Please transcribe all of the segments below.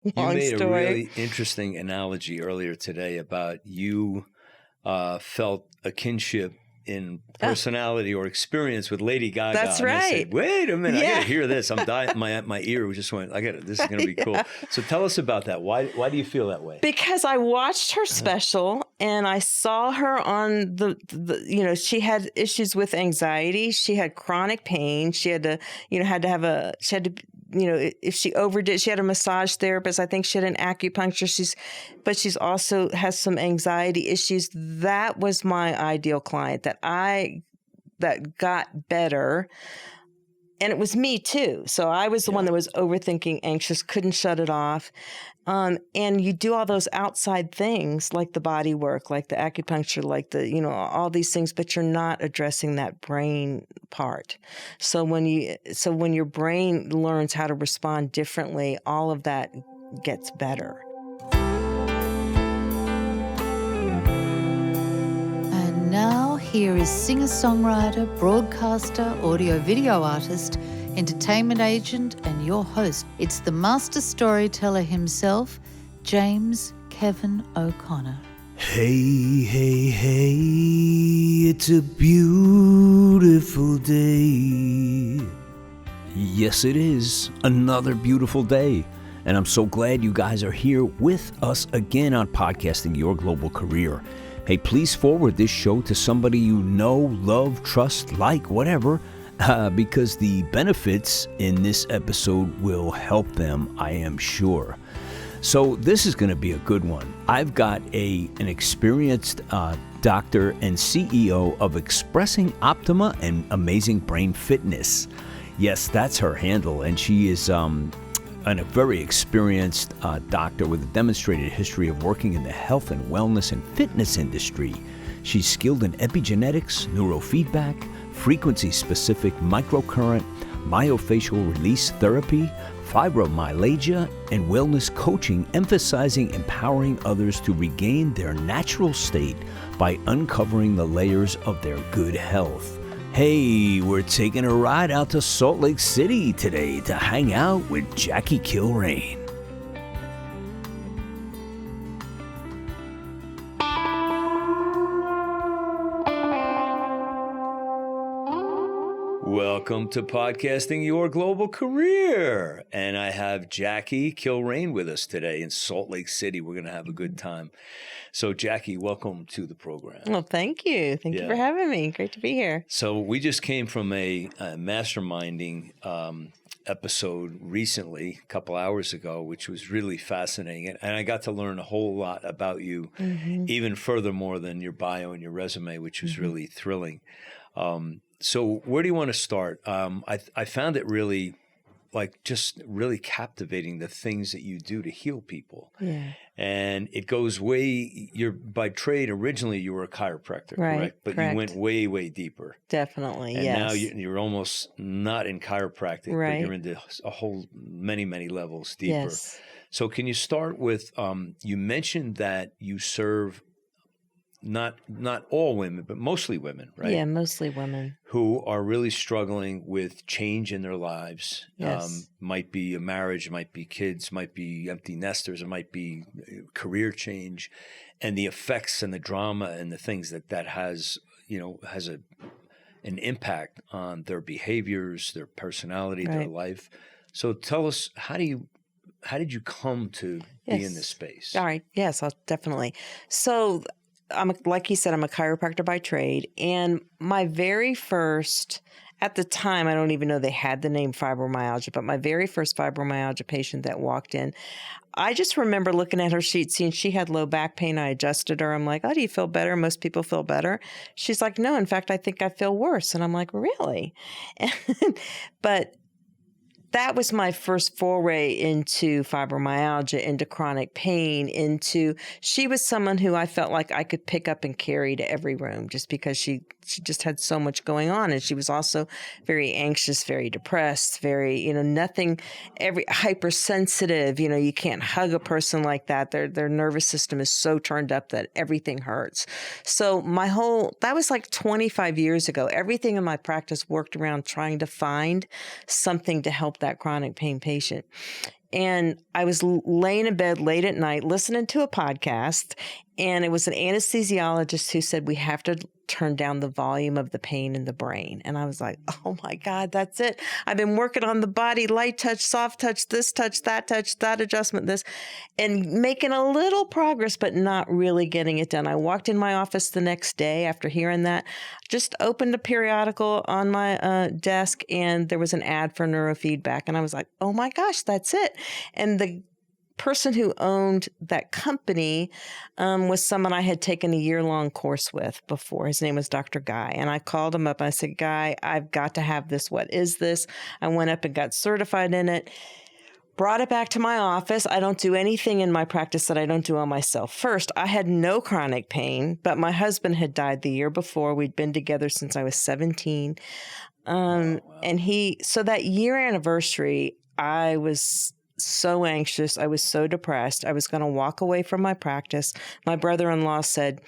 You made story. a really interesting analogy earlier today about you felt a kinship in personality or experience with Lady Gaga. That's and right. I said, wait a minute, Yeah. I got to hear this. I'm dying. My ear just went, this is going to be cool. So tell us about that. Why do you feel that way? Because I watched her special and I saw her on the she had issues with anxiety. She had chronic pain. She had to, if she overdid, she had a massage therapist. I think she had an acupuncture. But she's also has some anxiety issues. That was my ideal client that got better. And it was me too. So I was the one that was overthinking, anxious, couldn't shut it off. And you do all those outside things like the body work, like the acupuncture, like all these things, but you're not addressing that brain part. So when your brain learns how to respond differently, all of that gets better. And now here is singer-songwriter, broadcaster, audio-video artist, entertainment agent, and your host. It's the master storyteller himself, James Kevin O'Connor. Hey, hey, hey, it's a beautiful day. Yes, it is another beautiful day. And I'm so glad you guys are here with us again on Podcasting Your Global Career. Hey, please forward this show to somebody you know, love, trust, like, whatever, because the benefits in this episode will help them, I am sure. So this is going to be a good one. I've got an experienced doctor and CEO of Expressing Optima and Amazing Brain Fitness. Yes, that's her handle, and she is a very experienced doctor with a demonstrated history of working in the health and wellness and fitness industry. She's skilled in epigenetics, neurofeedback, frequency-specific microcurrent, myofascial release therapy, fibromyalgia, and wellness coaching, emphasizing empowering others to regain their natural state by uncovering the layers of their good health. Hey, we're taking a ride out to Salt Lake City today to hang out with Jackie Kilraine. Welcome to Podcasting Your Global Career. And I have Jackie Kilraine with us today in Salt Lake City. We're going to have a good time. So, Jackie, welcome to the program. Well, thank you. Thank you for having me. Great to be here. So we just came from a masterminding episode recently, a couple hours ago, which was really fascinating. And I got to learn a whole lot about you, even furthermore than your bio and your resume, which was really thrilling. So where do you want to start? I found it really, just really captivating, the things that you do to heal people. Yeah. And it goes by trade, originally you were a chiropractor, correct? But you went way, way deeper. Definitely, and yes. Now you're almost not in chiropractic, but you're into a whole many, many levels deeper. Yes. So can you start with, you mentioned that you serve not all women, but mostly women, right? Yeah, mostly women. Who are really struggling with change in their lives. Yes. Might be a marriage, might be kids, might be empty nesters, it might be career change, and the effects and the drama and the things that has an impact on their behaviors, their personality, their life. So tell us, how did you come to be in this space? All right. Yes, definitely. So like you said, I'm a chiropractor by trade, and my very first, at the time, I don't even know they had the name fibromyalgia, but my very first fibromyalgia patient that walked in, I just remember looking at her sheet, seeing she had low back pain. I adjusted her. I'm like, oh, do you feel better? Most people feel better. She's like, no, in fact, I think I feel worse. And I'm like, really? But that was my first foray into fibromyalgia, into chronic pain, she was someone who I felt like I could pick up and carry to every room just because she just had so much going on. And she was also very anxious, very depressed, very, hypersensitive. You can't hug a person like that. Their nervous system is so turned up that everything hurts. So that was like 25 years ago. Everything in my practice worked around trying to find something to help that chronic pain patient. And I was laying in bed late at night listening to a podcast, and it was an anesthesiologist who said, we have to turn down the volume of the pain in the brain. And I was like, oh my God, that's it. I've been working on the body, light touch, soft touch, that adjustment, this, and making a little progress, but not really getting it done. I walked in my office the next day after hearing that, just opened a periodical on my desk, and there was an ad for neurofeedback. And I was like, oh my gosh, that's it. And the person who owned that company was someone I had taken a year-long course with before. His name was Dr. Guy. And I called him up and I said, Guy, I've got to have this. What is this? I went up and got certified in it, brought it back to my office. I don't do anything in my practice that I don't do on myself. First, I had no chronic pain, but my husband had died the year before. We'd been together since I was 17. And so that year anniversary, I was so anxious. I was so depressed. I was going to walk away from my practice. My brother-in-law said,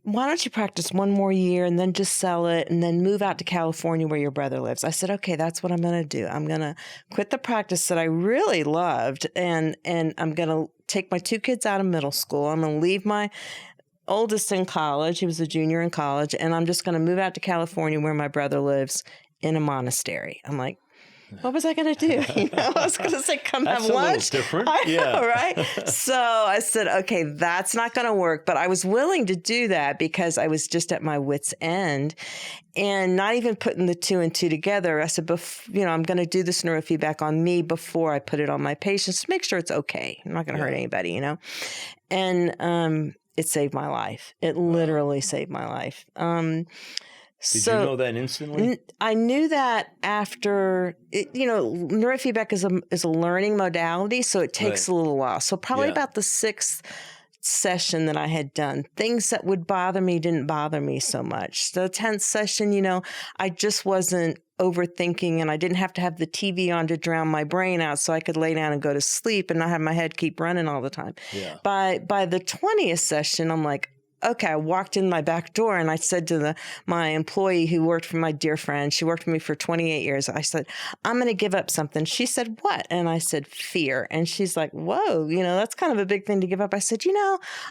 why don't you practice one more year and then just sell it and then move out to California where your brother lives? I said, okay, that's what I'm going to do. I'm going to quit the practice that I really loved, and I'm going to take my 2 kids out of middle school. I'm going to leave my oldest in college. He was a junior in college. And I'm just going to move out to California where my brother lives in a monastery. I'm like, what was I going to do? I was going to say, come have lunch. That's a little different. I know, right? So I said, okay, that's not going to work. But I was willing to do that because I was just at my wit's end and not even putting the 2 and 2 together. I said, I'm going to do this neurofeedback on me before I put it on my patients to make sure it's okay. I'm not going to hurt anybody, And it saved my life. It literally saved my life. Did you know that instantly? I knew that after, neurofeedback is a learning modality, so it takes a little while. So probably about the 6th session that I had done, things that would bother me didn't bother me so much. The 10th session, I just wasn't overthinking, and I didn't have to have the TV on to drown my brain out, so I could lay down and go to sleep and not have my head keep running all the time. Yeah. By the 20th session, I'm like, okay, I walked in my back door and I said to my employee who worked for my dear friend, she worked for me for 28 years. I said, I'm going to give up something. She said, what? And I said, fear. And she's like, whoa, that's kind of a big thing to give up. I said,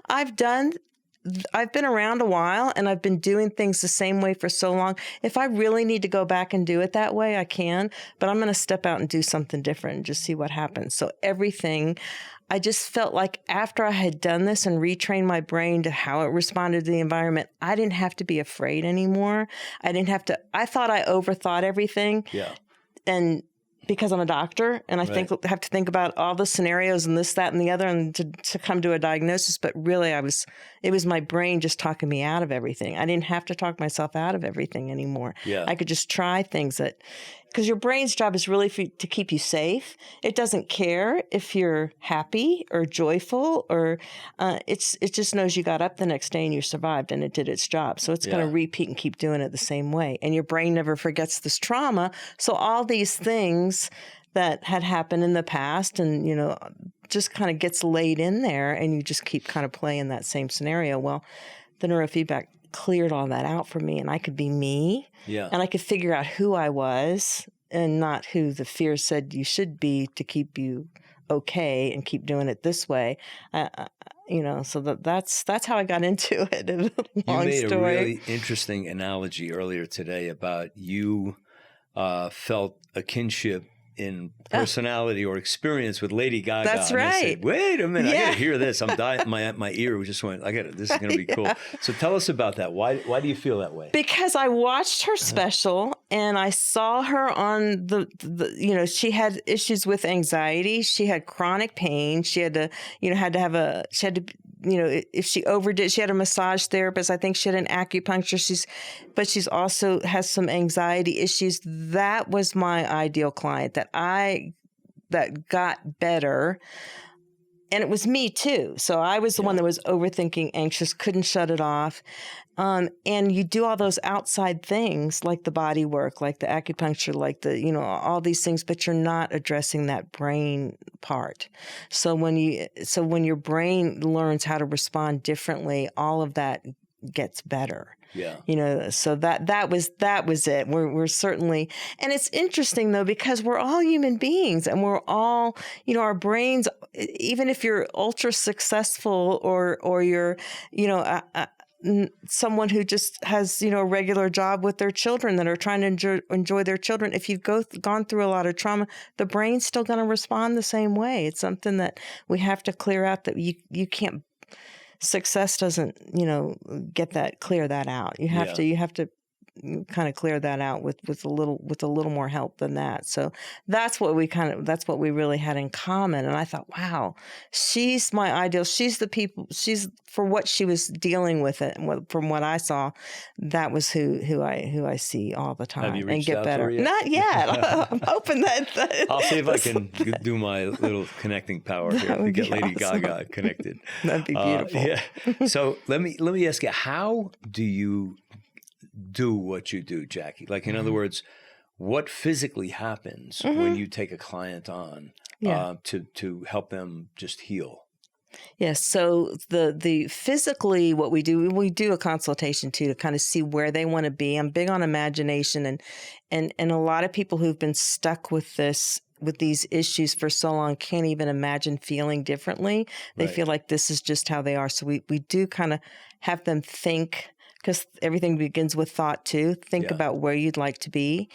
I've been around a while and I've been doing things the same way for so long. If I really need to go back and do it that way, I can, but I'm going to step out and do something different and just see what happens. So I just felt like after I had done this and retrained my brain to how it responded to the environment, I didn't have to be afraid anymore. I thought I overthought everything. Yeah. And because I'm a doctor and I have to think about all the scenarios and this, that, and the other, and to come to a diagnosis. But really it was my brain just talking me out of everything. I didn't have to talk myself out of everything anymore. Yeah. I could just try things because your brain's job is really to keep you safe. It doesn't care if you're happy or joyful or it just knows you got up the next day and you survived and it did its job. So it's going to repeat and keep doing it the same way. And your brain never forgets this trauma. So all these things that had happened in the past and, just kind of gets laid in there and you just keep kind of playing that same scenario. Well, the neurofeedback cleared all that out for me and I could be me and I could figure out who I was and not who the fear said you should be to keep you okay and keep doing it this way. So that's how I got into it. Long you made story. A really interesting analogy earlier today about you felt a kinship in personality or experience with Lady Gaga. That's right. I said, wait a minute, I got to hear this. I'm dying. My ear just went, this is going to be cool. So tell us about that. Why do you feel that way? Because I watched her special and I saw her on she had issues with anxiety. She had chronic pain. She had to, if she overdid, she had a massage therapist. I think she had an acupuncture. But she's also has some anxiety issues. That was my ideal client that got better. And it was me too. So I was the one that was overthinking, anxious, couldn't shut it off. And you do all those outside things like the body work, like the acupuncture, like all these things, but you're not addressing that brain part. So when your brain learns how to respond differently, all of that gets better. Yeah. So that was it. We're certainly, and it's interesting though, because we're all human beings and we're all, our brains, even if you're ultra successful or you're, someone who just has, a regular job with their children that are trying to enjoy their children. If you've gone through a lot of trauma, the brain's still going to respond the same way. It's something that we have to clear out, that you can't. Success doesn't, clear that out. You have to kind of clear that out with a little more help than that. So that's what we really had in common. And I thought, wow, she's my ideal. She's for what she was dealing with it. And from what I saw, that was who I see all the time. Have you reached and get out better. to her yet? Not yet. I'm hoping that I'll see if I can do my little connecting power here to get Lady Gaga connected. That'd be beautiful. Yeah. So let me ask you, how do you do what you do, Jackie? Like, in other words, what physically happens when you take a client on to help them just heal? Yes. So the physically, what we do a consultation too, to kind of see where they want to be. I'm big on imagination, and a lot of people who've been stuck with these issues for so long can't even imagine feeling differently. They feel like this is just how they are. So we do kind of have them think, because everything begins with thought too. Think about where you'd like to be.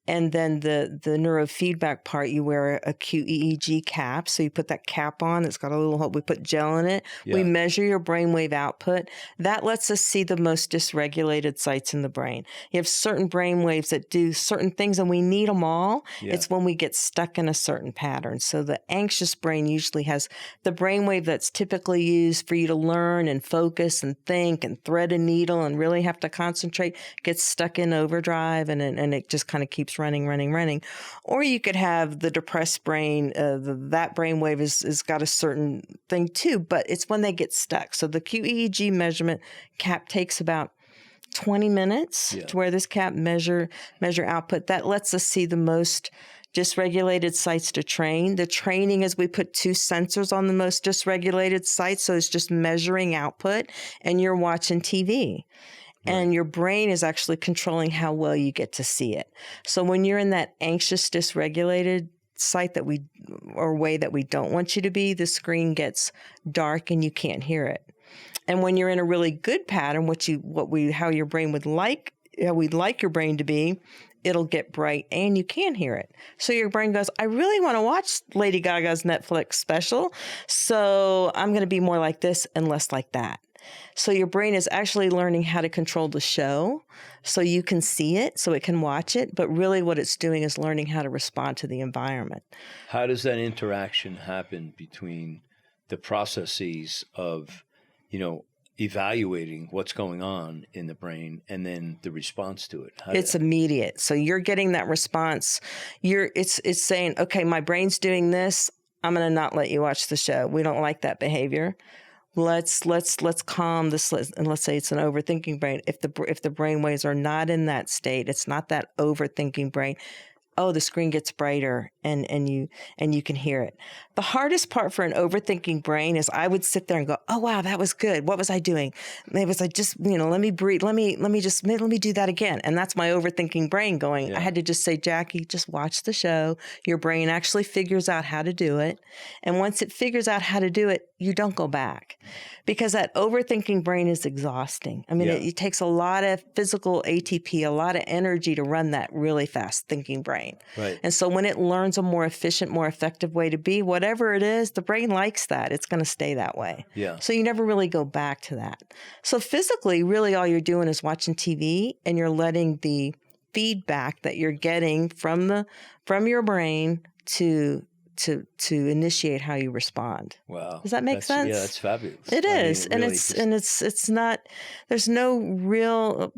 And then the neurofeedback part, you wear a QEEG cap. So you put that cap on. It's got a little hole. We put gel in it. Yeah. We measure your brainwave output. That lets us see the most dysregulated sites in the brain. You have certain brainwaves that do certain things, and we need them all. Yeah. It's when we get stuck in a certain pattern. So the anxious brain usually has the brainwave that's typically used for you to learn and focus and think and thread a needle and really have to concentrate, gets stuck in overdrive, and it just kind of keeps running. Or you could have the depressed brain. That brainwave is got a certain thing too, but it's when they get stuck. So the QEEG measurement cap takes about 20 minutes to wear this cap, measure output. That lets us see the most dysregulated sites to train. The training is we put 2 sensors on the most dysregulated sites. So it's just measuring output, and you're watching TV. And your brain is actually controlling how well you get to see it. So when you're in that anxious, dysregulated site way that we don't want you to be, the screen gets dark and you can't hear it. And when you're in a really good pattern, how your brain would like, how we'd like your brain to be, it'll get bright and you can hear it. So your brain goes, I really want to watch Lady Gaga's Netflix special, so I'm going to be more like this and less like that. So your brain is actually learning how to control the show so you can see it, so it can watch it. But really what it's doing is learning how to respond to the environment. How does that interaction happen between the processes of, evaluating what's going on in the brain and then the response to it? It's immediate. So you're getting that response. It's saying, okay, my brain's doing this. I'm going to not let you watch the show. We don't like that behavior. Let's calm this, and let's say it's an overthinking brain. If the brain waves are not in that state, it's not that overthinking brain. Oh, the screen gets brighter and you can hear it. The hardest part for an overthinking brain is I would sit there and go, oh wow, that was good. What was I doing? Maybe was I just, let me breathe. Let me do that again. And that's my overthinking brain going, I had to just say, Jackie, just watch the show. Your brain actually figures out how to do it. And once it figures out how to do it, you don't go back, because that overthinking brain is exhausting. I mean, it takes a lot of physical ATP, a lot of energy to run that really fast thinking brain. Right. And so when it learns a more efficient, more effective way to be, whatever it is, the brain likes that. It's going to stay that way. Yeah. So you never really go back to that. So physically, really all you're doing is watching TV, and you're letting the feedback that you're getting from your brain to initiate how you respond. Wow. Does that make sense? Yeah, that's fabulous. It is. Really It's not, there's no real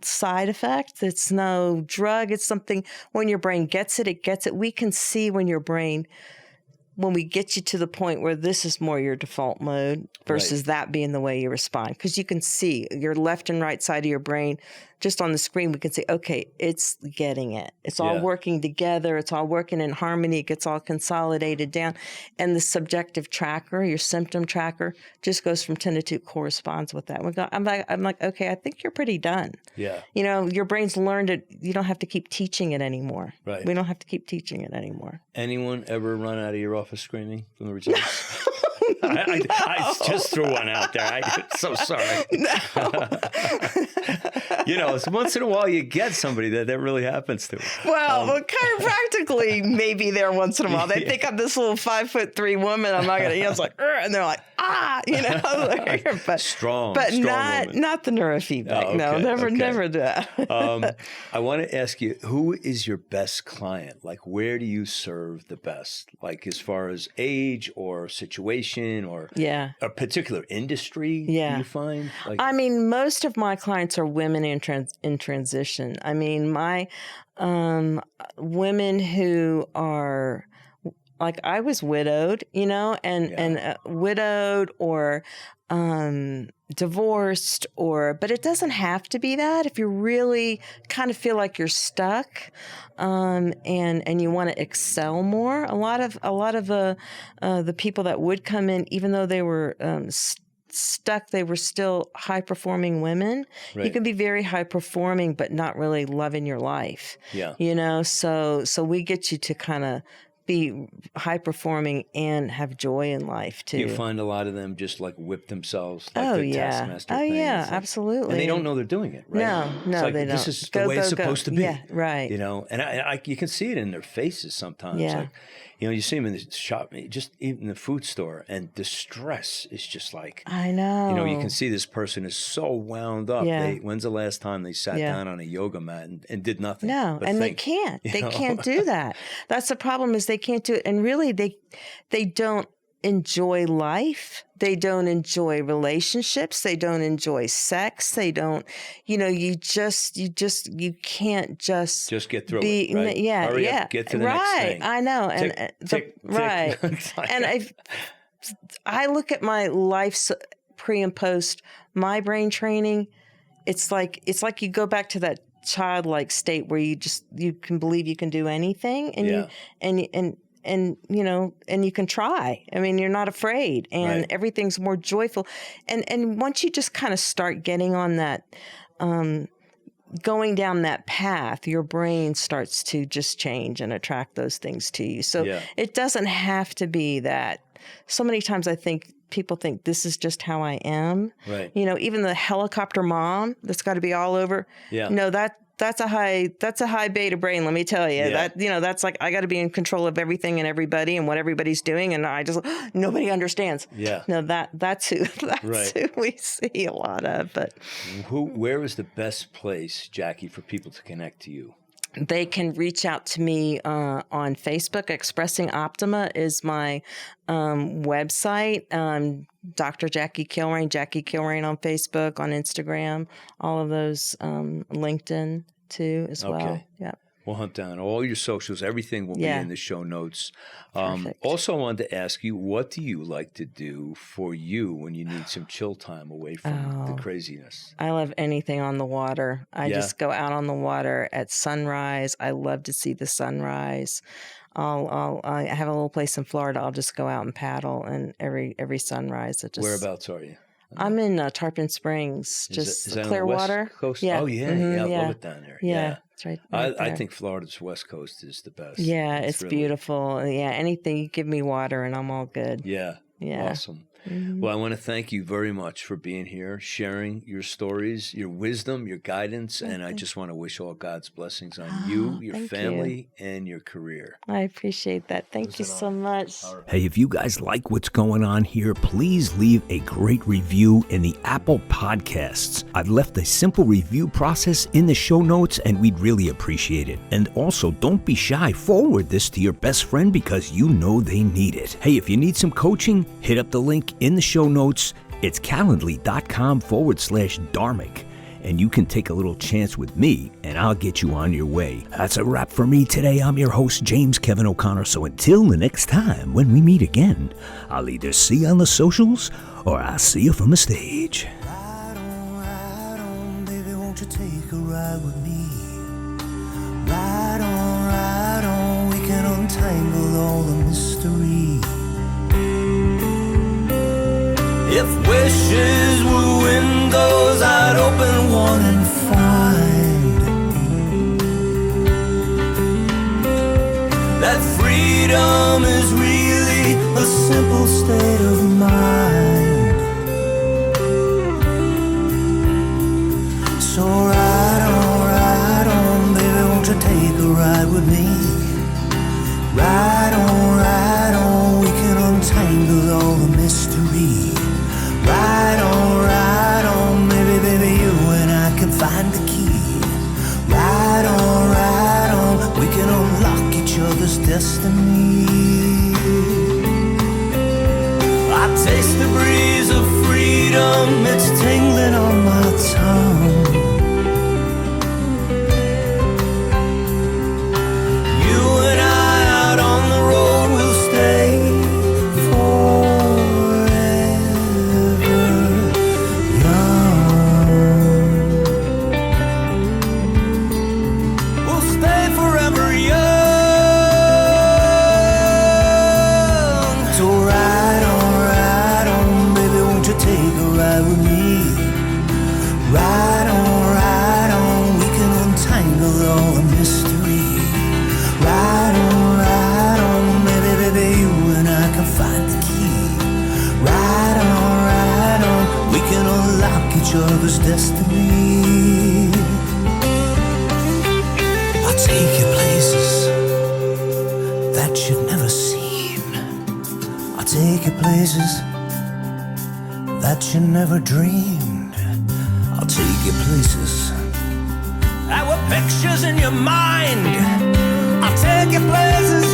side effect. It's no drug. It's something, when your brain gets it, it gets it. We can see when we get you to the point where this is more your default mode versus that being the way you respond. Because you can see your left and right side of your brain, just on the screen, we can say, okay, it's getting it. It's all working together. It's all working in harmony. It gets all consolidated down. And the subjective tracker, your symptom tracker, just goes from 10 to 2, corresponds with that. I'm like, okay, I think you're pretty done. Yeah. You know, your brain's learned it. You don't have to keep teaching it anymore. Right. We don't have to keep teaching it anymore. Anyone ever run out of your office screaming from the results? I just threw one out there. I'm so sorry. No. You know, it's once in a while you get somebody that really happens to. Well, chiropractically, maybe there once in a while. They think I'm this little 5'3" woman. I'm not gonna. It's like, and they're like, you know. But strong, but strong not the neurofeedback. Oh, okay, No, never do that. I want to ask you, who is your best client? Like, where do you serve the best? Like, as far as age or situation or a particular industry? Do you find? Like, I mean, most of my clients are women in transition. I mean, my women who are, like, I was widowed, you know, and widowed or divorced, but it doesn't have to be that. If you really kind of feel like you're stuck, and you want to excel more, a lot of the people that would come in, even though they were stuck, they were still high performing women. Right. You can be very high performing but not really loving your life. Yeah. You know, so we get you to kind of be high performing and have joy in life too. You find a lot of them just like whip themselves like the taskmaster thing. Like, absolutely. And they don't know they're doing it, right? No, like, they don't. This is the way it's supposed to be. Yeah, right. You know, and I you can see it in their faces sometimes. Yeah. Like, you know, you see them in the shop, just even in the food store, and the stress is just like, I know. You know, you can see this person is so wound up. Yeah. When's the last time they sat down on a yoga mat and did nothing? No, and think, they can't. They can't do that. That's the problem, is they can't do it. And really, they don't enjoy life. They don't enjoy relationships. They don't enjoy sex. They don't, you know, you can't just get through it, right? Yeah. Hurry up, get to the next thing. I know. Tick. And I look at my life pre and post my brain training. It's like you go back to that childlike state where you can believe you can do anything, and you know, and you can try. I mean, you're not afraid, and everything's more joyful. And once you just kind of start getting on that, going down that path, your brain starts to just change and attract those things to you. So it doesn't have to be that. So many times I think people think this is just how I am. Right. You know, even the helicopter mom that's got to be all over. Yeah. No, that's a high beta brain, let me tell you. Yeah. That, you know, that's like, I got to be in control of everything and everybody and what everybody's doing, and I just nobody understands. Yeah. No, that's who we see a lot of. But where is the best place, Jackie, for people to connect to you? They can reach out to me on Facebook. Expressing Optima is my website. Dr. Jackie Kilraine on Facebook, on Instagram, all of those, LinkedIn too as well. Yeah. We'll hunt down all your socials. Everything will be in the show notes. Also, I wanted to ask you, what do you like to do for you when you need some chill time away from the craziness? I love anything on the water. I just go out on the water at sunrise. I love to see the sunrise. I have a little place in Florida. I'll just go out and paddle, and every sunrise. Whereabouts are you? I'm in Tarpon Springs, is that Clearwater. On the West Coast? Yeah. Oh, yeah. I love it down there. Yeah. It's right I think Florida's West Coast is the best. Yeah, it's really beautiful. Yeah, anything, you give me water and I'm all good. Yeah. Awesome. Mm-hmm. Well, I want to thank you very much for being here, sharing your stories, your wisdom, your guidance, and I just want to wish all God's blessings on you, your family, and your career. I appreciate that. Thank you so much. Hey, if you guys like what's going on here, please leave a great review in the Apple Podcasts. I've left a simple review process in the show notes, and we'd really appreciate it. And also, don't be shy. Forward this to your best friend because you know they need it. Hey, if you need some coaching, hit up the link in the show notes. It's calendly.com/Dharmic, and you can take a little chance with me, and I'll get you on your way. That's a wrap for me today. I'm your host, James Kevin O'Connor. So until the next time when we meet again, I'll either see you on the socials or I'll see you from the stage. Ride on, baby, won't you you take a ride with me? Ride on, we can untangle all the mystery. If wishes were windows, I'd open one and find that freedom is really a simple state of mind. So ride on, baby, won't you take a ride with me? Ride on, we can untangle all the mystery. Ride on, baby, you and I can find the key. Ride on, we can unlock each other's destiny. I taste the breeze of freedom, it's tingling on my tongue. You and I out on the road will stay forever young. We'll stay forever young. So ride on, baby, won't you take a ride with me? Ride on, we can untangle all the mystery. Ride on, baby, you and I can find the key. Ride on, we can unlock each other's destiny. I'll take you places that you've never seen. I'll take you places that you never dreamed. I'll take you places that were pictures in your mind. I'll take you places